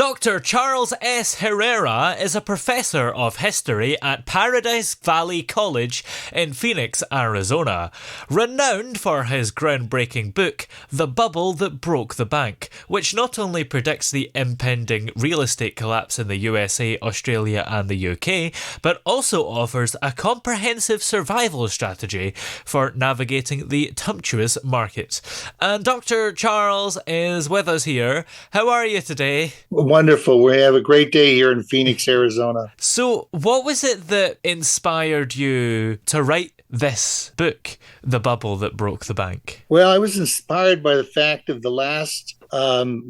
Dr. Charles S Herrera is a professor of history at Paradise Valley College in Phoenix, Arizona, renowned for his groundbreaking book, The Bubble That Broke the Bank, which not only predicts the impending real estate collapse in the USA, Australia and the UK, but also offers a comprehensive survival strategy for navigating the tumultuous market. And Dr. Charles is with us here. How are you today? Wonderful. We have a great day here in Phoenix, Arizona. So, what was it that inspired you to write this book, The Bubble That Broke the Bank? Well, I was inspired by the fact of the last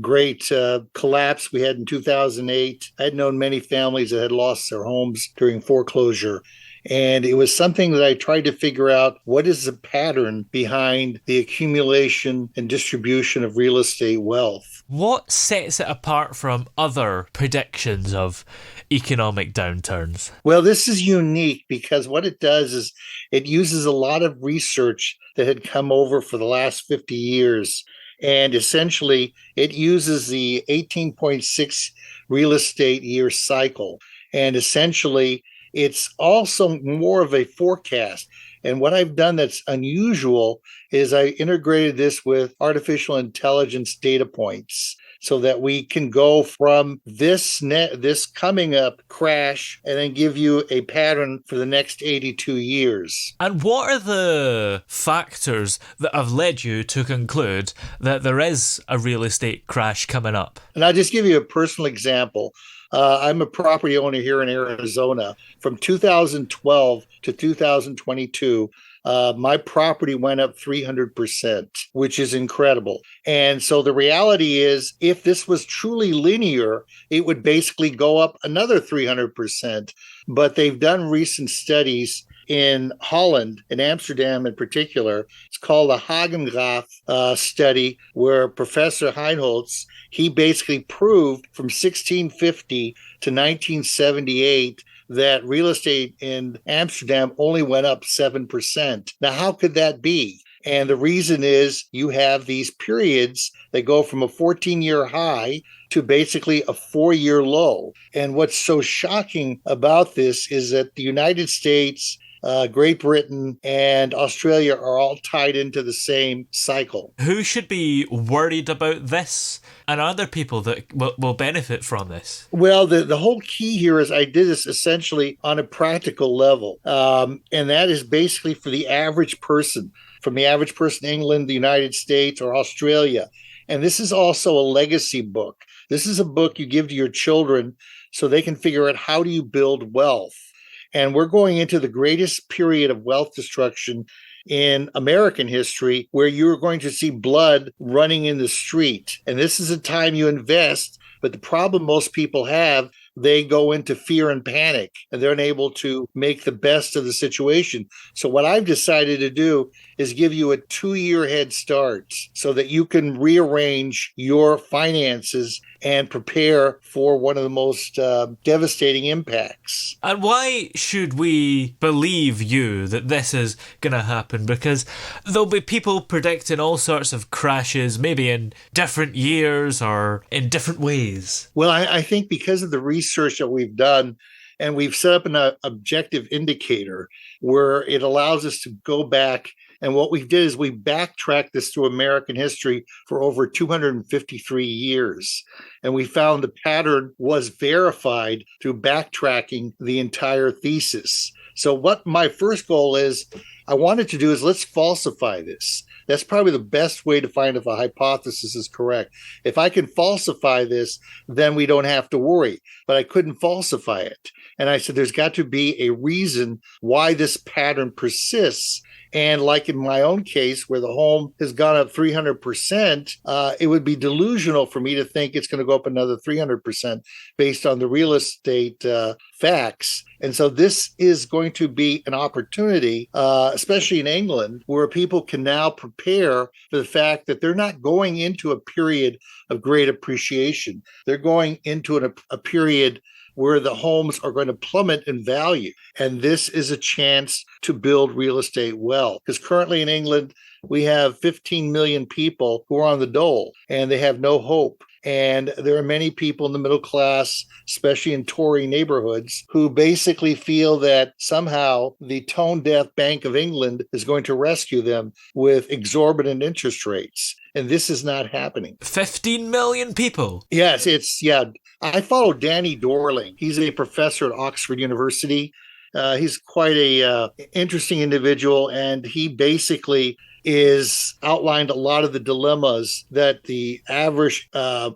great collapse we had in 2008. I had known many families that had lost their homes during foreclosure. And it was something that I tried to figure out, what is the pattern behind the accumulation and distribution of real estate wealth? What sets it apart from other predictions of economic downturns? Well, this is unique because what it does is it uses a lot of research that had come over for the last 50 years. And essentially, it uses the 18.6 real estate year cycle. And essentially, it's also more of a forecast. And what I've done that's unusual is I integrated this with artificial intelligence data points so that we can go from this coming up crash and then give you a pattern for the next 82 years. And what are the factors that have led you to conclude that there is a real estate crash coming up? And I'll just give you a personal example. I'm a property owner here in Arizona. From 2012 to 2022, my property went up 300%, which is incredible. And so the reality is, if this was truly linear, it would basically go up another 300%. But they've done recent studies in Holland, in Amsterdam in particular. It's called the Hagengraph study, where Professor Heinholz, he basically proved from 1650 to 1978 that real estate in Amsterdam only went up 7%. Now, how could that be? And the reason is you have these periods that go from a 14-year high to basically a 4-year low. And what's so shocking about this is that the United States, Great Britain, and Australia are all tied into the same cycle. Who should be worried about this? And are there people that will benefit from this? Well, the whole key here is I did this essentially on a practical level. And that is basically for the average person, from the average person in England, the United States, or Australia. And this is also a legacy book. This is a book you give to your children so they can figure out, how do you build wealth? And we're going into the greatest period of wealth destruction in American history, where you're going to see blood running in the street. And this is a time you invest. But the problem most people have, they go into fear and panic, and they're unable to make the best of the situation. So what I've decided to do is give you a 2-year head start so that you can rearrange your finances and prepare for one of the most devastating impacts. And why should we believe you that this is going to happen? Because there'll be people predicting all sorts of crashes, maybe in different years or in different ways. Well, I think because of the research that we've done, and we've set up an objective indicator where it allows us to go back. And what we did is we backtracked this through American history for over 253 years. And we found the pattern was verified through backtracking the entire thesis. So what my first goal is, I wanted to do is, let's falsify this. That's probably the best way to find if a hypothesis is correct. If I can falsify this, then we don't have to worry. But I couldn't falsify it. And I said, there's got to be a reason why this pattern persists. And like in my own case, where the home has gone up 300%, it would be delusional for me to think it's going to go up another 300% based on the real estate facts. And so this is going to be an opportunity, especially in England, where people can now prepare for the fact that they're not going into a period of great appreciation. They're going into a period where the homes are going to plummet in value. And this is a chance to build real estate well. Because currently in England, we have 15 million people who are on the dole and they have no hope. And there are many people in the middle class, especially in Tory neighborhoods, who basically feel that somehow the tone deaf Bank of England is going to rescue them with exorbitant interest rates. And this is not happening. 15 million people. Yes, yeah. I follow Danny Dorling. He's a professor at Oxford University. He's quite a interesting individual, and he basically is outlined a lot of the dilemmas that the average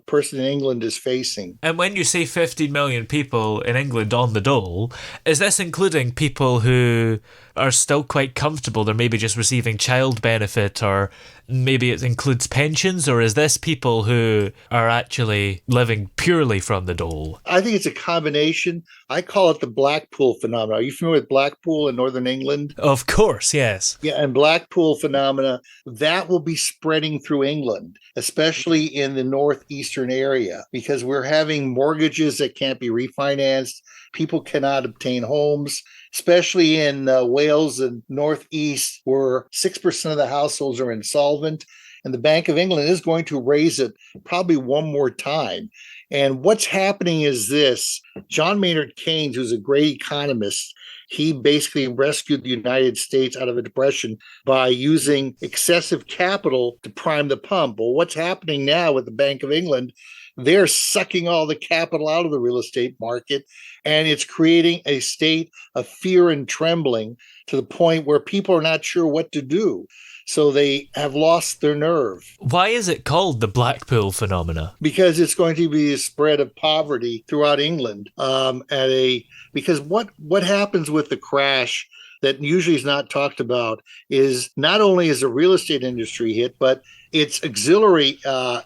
person in England is facing. And when you say 15 million people in England on the dole, is this including people who are still quite comfortable? They're maybe just receiving child benefit, or maybe it includes pensions, or is this people who are actually living purely from the dole? I think it's a combination. I call it the Blackpool phenomenon. Are you familiar with Blackpool in Northern England? Of course, yes. Yeah, and Blackpool phenomena, that will be spreading through England, especially in the northeastern area, because we're having mortgages that can't be refinanced. People cannot obtain homes, especially in Wales and Northeast, where 6% of the households are insolvent. And the Bank of England is going to raise it probably one more time. And what's happening is this: John Maynard Keynes, who's a great economist, he basically rescued the United States out of a depression by using excessive capital to prime the pump. Well, what's happening now with the Bank of England? They're sucking all the capital out of the real estate market, and it's creating a state of fear and trembling to the point where people are not sure what to do. So they have lost their nerve. Why is it called the Blackpool phenomena? Because it's going to be a spread of poverty throughout England. Because what happens with the crash that usually is not talked about is not only is the real estate industry hit, but it's auxiliary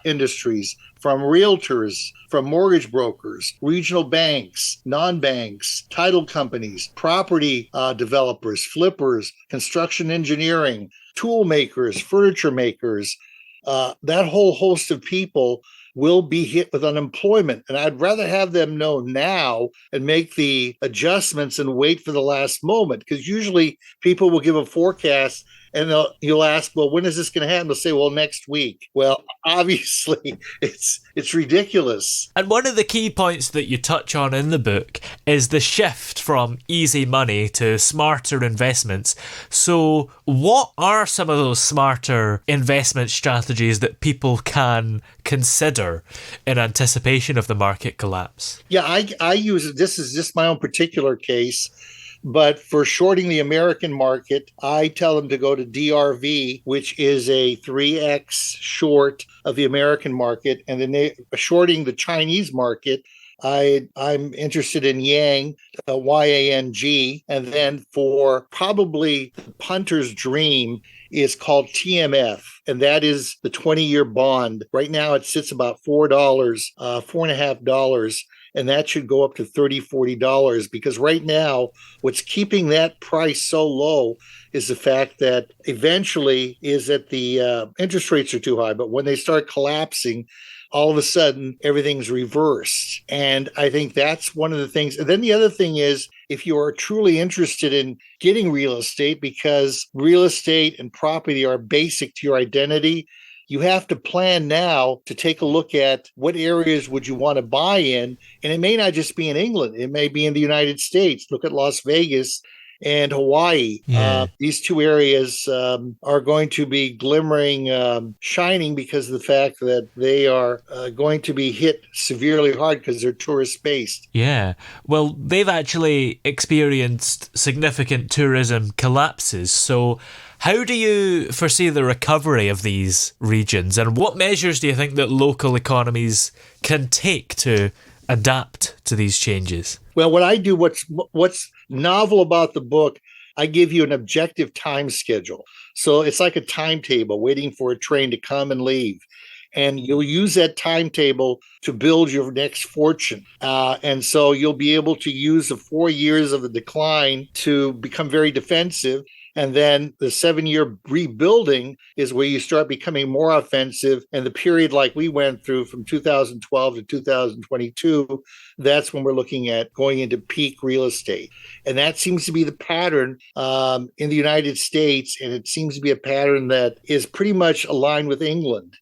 industries, from realtors, from mortgage brokers, regional banks, non-banks, title companies, property developers, flippers, construction engineering, tool makers, furniture makers. That whole host of people will be hit with unemployment. And I'd rather have them know now and make the adjustments and wait for the last moment, because usually people will give a forecast and you'll ask, well, when is this going to happen? They'll say, well, next week. Well, obviously, it's ridiculous. And one of the key points that you touch on in the book is the shift from easy money to smarter investments. So what are some of those smarter investment strategies that people can consider in anticipation of the market collapse? Yeah, I use, this is just my own particular case. But for shorting the American market, I tell them to go to DRV, which is a 3x short of the American market. And then shorting the Chinese market, I'm interested in Yang, YANG. And then for probably the punter's dream is called TMF. And that is the 20-year bond. Right now it sits about $4, $4.50. And that should go up to $30, $40, because right now, what's keeping that price so low is the fact that eventually is that the interest rates are too high. But when they start collapsing, all of a sudden, everything's reversed. And I think that's one of the things. And then the other thing is, if you are truly interested in getting real estate, because real estate and property are basic to your identity, you have to plan now to take a look at what areas would you want to buy in. And it may not just be in England. It may be in the United States. Look at Las Vegas and Hawaii. Yeah. These two areas are going to be glimmering, shining, because of the fact that they are going to be hit severely hard because they're tourist-based. Yeah. Well, they've actually experienced significant tourism collapses. So how do you foresee the recovery of these regions, and what measures do you think that local economies can take to adapt to these changes? Well, what I do, what's novel about the book, I give you an objective time schedule. So it's like a timetable waiting for a train to come and leave. And you'll use that timetable to build your next fortune. And so you'll be able to use the 4 years of the decline to become very defensive. And then the 7-year rebuilding is where you start becoming more offensive. And the period like we went through from 2012 to 2022, that's when we're looking at going into peak real estate. And that seems to be the pattern in the United States. And it seems to be a pattern that is pretty much aligned with England,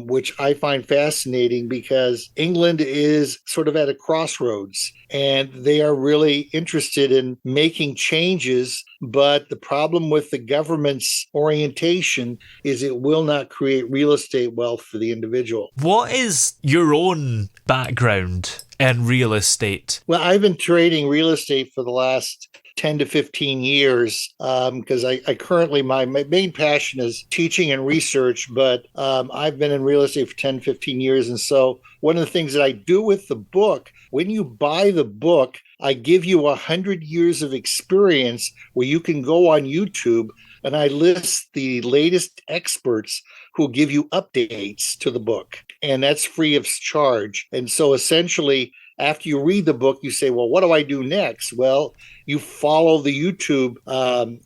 which I find fascinating because England is sort of at a crossroads and they are really interested in making changes. But the problem with the government's orientation is it will not create real estate wealth for the individual. What is your own background in real estate? Well, I've been trading real estate for the last 10 to 15 years because I currently, my main passion is teaching and research, but I've been in real estate for 10, 15 years. And so one of the things that I do with the book, when you buy the book, I give you 100 years of experience where you can go on YouTube and I list the latest experts who give you updates to the book. And that's free of charge. And so essentially, after you read the book, you say, well, what do I do next? Well, you follow the YouTube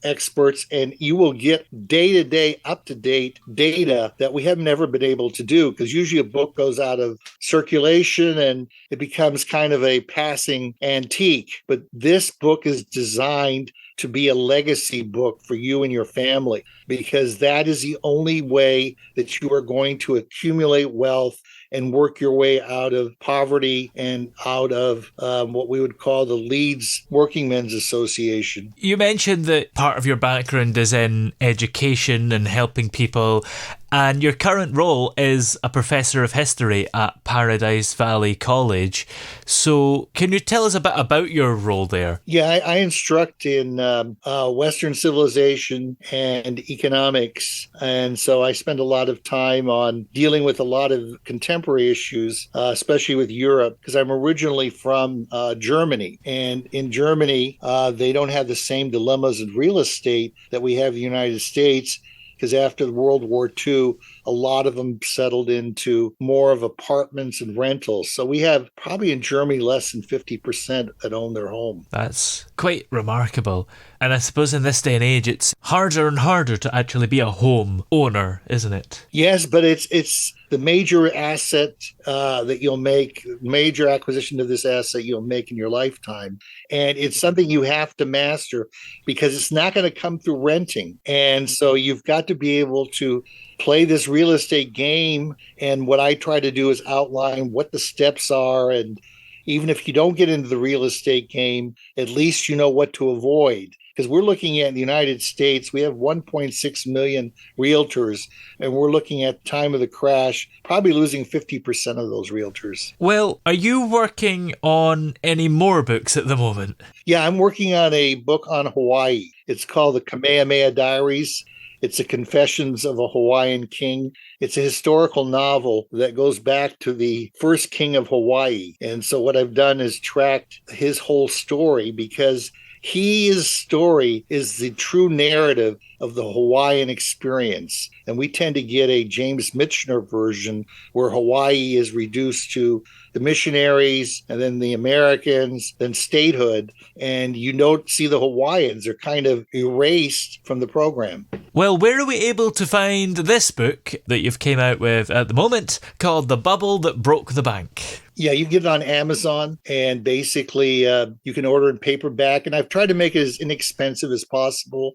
experts and you will get day-to-day, up-to-date data that we have never been able to do because usually a book goes out of circulation and it becomes kind of a passing antique. But this book is designed to be a legacy book for you and your family because that is the only way that you are going to accumulate wealth and work your way out of poverty and out of what we would call the Leeds Working Men's Association. You mentioned that part of your background is in education and helping people, and your current role is a professor of history at Paradise Valley College. So can you tell us a bit about your role there? Yeah, I instruct in Western civilization and economics. And so I spend a lot of time on dealing with a lot of contemporary issues, especially with Europe, because I'm originally from Germany. And in Germany, they don't have the same dilemmas in real estate that we have in the United States. Because after World War II, a lot of them settled into more of apartments and rentals. So we have probably in Germany less than 50% that own their home. That's quite remarkable. And I suppose in this day and age, it's harder and harder to actually be a home owner, isn't it? Yes, but it's the major asset that you'll make, major acquisition of this asset you'll make in your lifetime. And it's something you have to master because it's not going to come through renting. And so you've got to be able to play this real estate game. And what I try to do is outline what the steps are. And even if you don't get into the real estate game, at least you know what to avoid. Because we're looking at in the United States, we have 1.6 million realtors, and we're looking at time of the crash, probably losing 50% of those realtors. Well, are you working on any more books at the moment? Yeah, I'm working on a book on Hawaii. It's called the Kamehameha Diaries. It's the Confessions of a Hawaiian King. It's a historical novel that goes back to the first king of Hawaii. And so what I've done is tracked his whole story because his story is the true narrative of the Hawaiian experience. And we tend to get a James Michener version where Hawaii is reduced to the missionaries and then the Americans, then statehood. And you don't see the Hawaiians. They're kind of erased from the program. Well, where are we able to find this book that you've came out with at the moment called The Bubble That Broke the Bank? Yeah, you can get it on Amazon, and basically you can order in paperback. And I've tried to make it as inexpensive as possible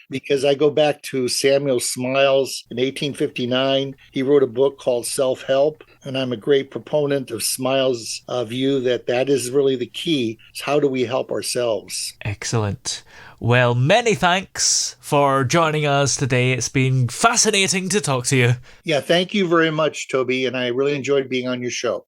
because I go back to Samuel Smiles in 1859. He wrote a book called Self-Help, and I'm a great proponent of Smiles' view that that is really the key. Is how do we help ourselves? Excellent. Well, many thanks for joining us today. It's been fascinating to talk to you. Yeah, thank you very much, Toby, and I really enjoyed being on your show.